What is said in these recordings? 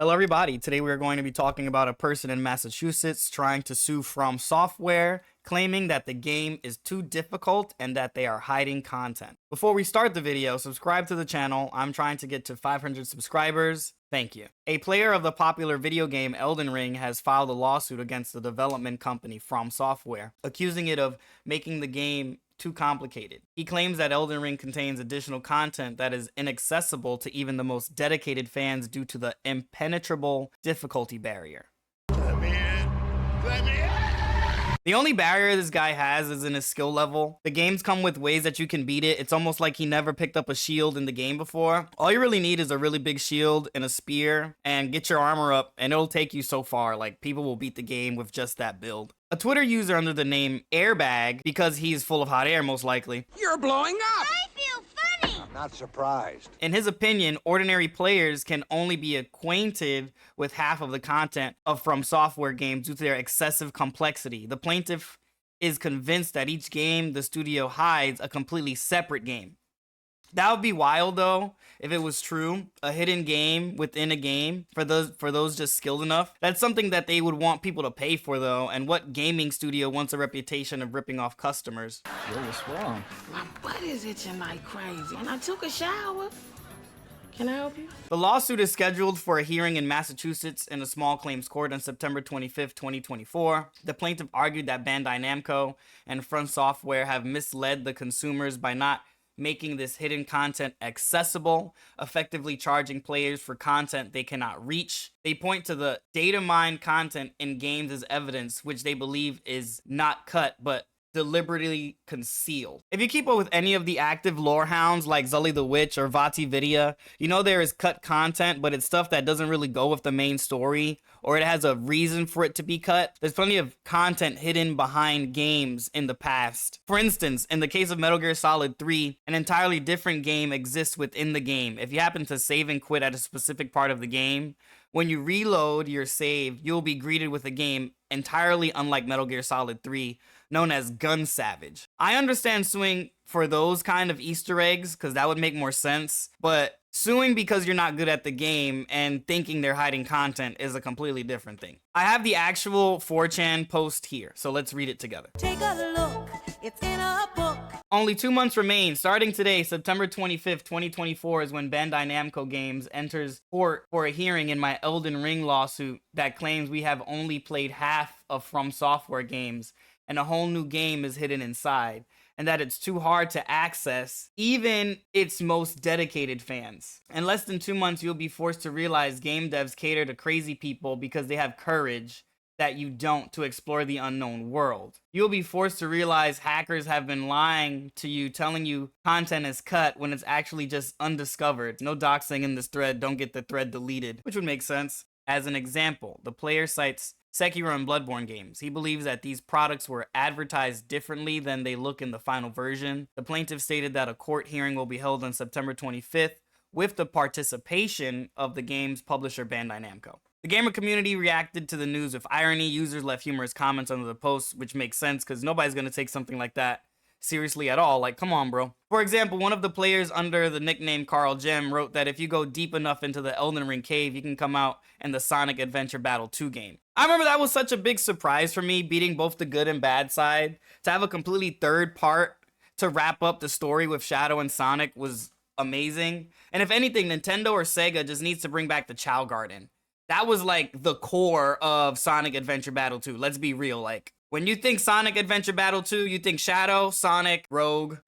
Hello everybody, today we are going to be talking about a person in Massachusetts trying to sue Fromsoftware, claiming that the game is too difficult and that they are hiding content. Before we start the video, subscribe to the channel. I'm trying to get to 500 subscribers. Thank you. A player of the popular video game Elden Ring has filed a lawsuit against the development company Fromsoftware, accusing it of making the game too complicated. He claims that Elden Ring contains additional content that is inaccessible to even the most dedicated fans due to the impenetrable difficulty barrier. Let me in. Let me in. The only barrier this guy has is in his skill level. The games come with ways that you can beat it. It's almost like he never picked up a shield in the game before. All you really need is a really big shield and a spear and get your armor up, and it'll take you so far. Like, people will beat the game with just that build. A Twitter user under the name Airbag, because he's full of hot air most likely, You're blowing up! I feel funny! I'm not surprised. in his opinion, ordinary players can only be acquainted with half of the content of Fromsoftware games due to their excessive complexity. The plaintiff is convinced that each game the studio hides a completely separate game. That would be wild though, if it was true. A hidden game within a game for those just skilled enough. That's something that they would want people to pay for though, and what gaming studio wants a reputation of ripping off customers? Yo, what's wrong? My butt is itching like crazy, and I took a shower. Can I help you? The lawsuit is scheduled for a hearing in Massachusetts in a small claims court on September 25th, 2024. The plaintiff argued that Bandai Namco and Fromsoftware have misled the consumers by not making this hidden content accessible, effectively charging players for content they cannot reach. They point to the data mined content in games as evidence, which they believe is not cut, but deliberately concealed. If you keep up with any of the active lore hounds like Zully the Witch or Vati Vidya, you know there is cut content, but it's stuff that doesn't really go with the main story, or it has a reason for it to be cut. There's plenty of content hidden behind games in the past. For instance, in the case of Metal Gear Solid 3, an entirely different game exists within the game. If you happen to save and quit at a specific part of the game, when you reload your save, you'll be greeted with a game entirely unlike Metal Gear Solid 3, known as Gun Savage. I understand suing for those kind of Easter eggs, because that would make more sense, but suing because you're not good at the game and thinking they're hiding content is a completely different thing. I have the actual Forchan post here, so let's read it together. Take a look, it's in a book. Only 2 months remain. Starting today, September 25th, 2024 is when Bandai Namco Games enters court for a hearing in my Elden Ring lawsuit that claims we have only played half of Fromsoftware games and a whole new game is hidden inside, and that it's too hard to access even its most dedicated fans. In less than 2 months, you'll be forced to realize game devs cater to crazy people because they have courage that you don't to explore the unknown world. You'll be forced to realize hackers have been lying to you, telling you content is cut when it's actually just undiscovered. No doxing in this thread, don't get the thread deleted, which would make sense. As an example, the player cites Sekiro and Bloodborne games. He believes that these products were advertised differently than they look in the final version. The plaintiff stated that a court hearing will be held on September 25th with the participation of the game's publisher Bandai Namco. The gamer community reacted to the news with irony. Users left humorous comments under the post, which makes sense because nobody's going to take something like that seriously at all. Like, come on, bro. For example, one of the players under the nickname Carl Gem wrote that if you go deep enough into the Elden Ring cave, you can come out in the Sonic Adventure Battle 2 game. I remember that was such a big surprise for me, beating both the good and bad side. To have a completely third part to wrap up the story with Shadow and Sonic was amazing. And if anything, Nintendo or Sega just needs to bring back the Chow Garden. That was like the core of Sonic Adventure Battle 2. Let's be real, like, when you think Sonic Adventure Battle 2, you think Shadow, Sonic, Rogue,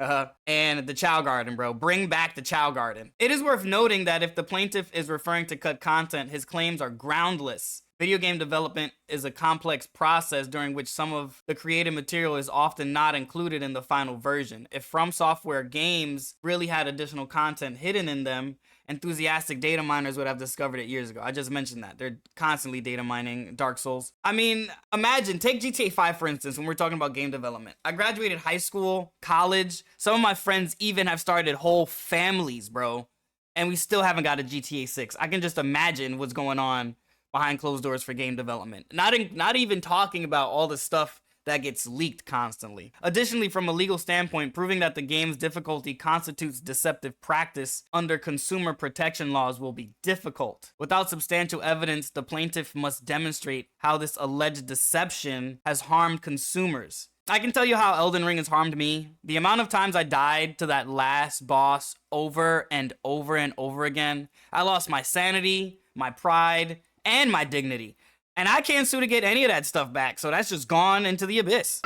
and the Chow Garden, bro. Bring back the Chow Garden. It is worth noting that if the plaintiff is referring to cut content, his claims are groundless. Video game development is a complex process during which some of the creative material is often not included in the final version. If Fromsoftware games really had additional content hidden in them, enthusiastic data miners would have discovered it years ago. I just mentioned that. They're constantly data mining Dark Souls. I mean, imagine, take GTA 5 for instance, when we're talking about game development. I graduated high school, college. Some of my friends even have started whole families, bro. And we still haven't got a GTA 6. I can just imagine what's going on behind closed doors for game development. Not even talking about all the stuff that gets leaked constantly. Additionally, from a legal standpoint, proving that the game's difficulty constitutes deceptive practice under consumer protection laws will be difficult. Without substantial evidence, the plaintiff must demonstrate how this alleged deception has harmed consumers. I can tell you how Elden Ring has harmed me. The amount of times I died to that last boss over and over and over again. I lost my sanity, my pride, and my dignity. And I can't sue to get any of that stuff back, so that's just gone into the abyss.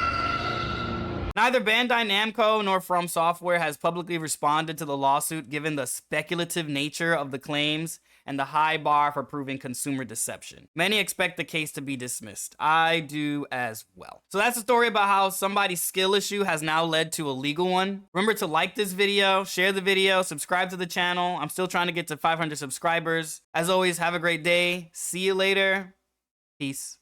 Neither Bandai Namco nor Fromsoftware has publicly responded to the lawsuit given the speculative nature of the claims and the high bar for proving consumer deception. Many expect the case to be dismissed. I do as well. So that's a story about how somebody's skill issue has now led to a legal one. Remember to like this video, share the video, subscribe to the channel. I'm still trying to get to 500 subscribers. As always, have a great day. See you later. Peace.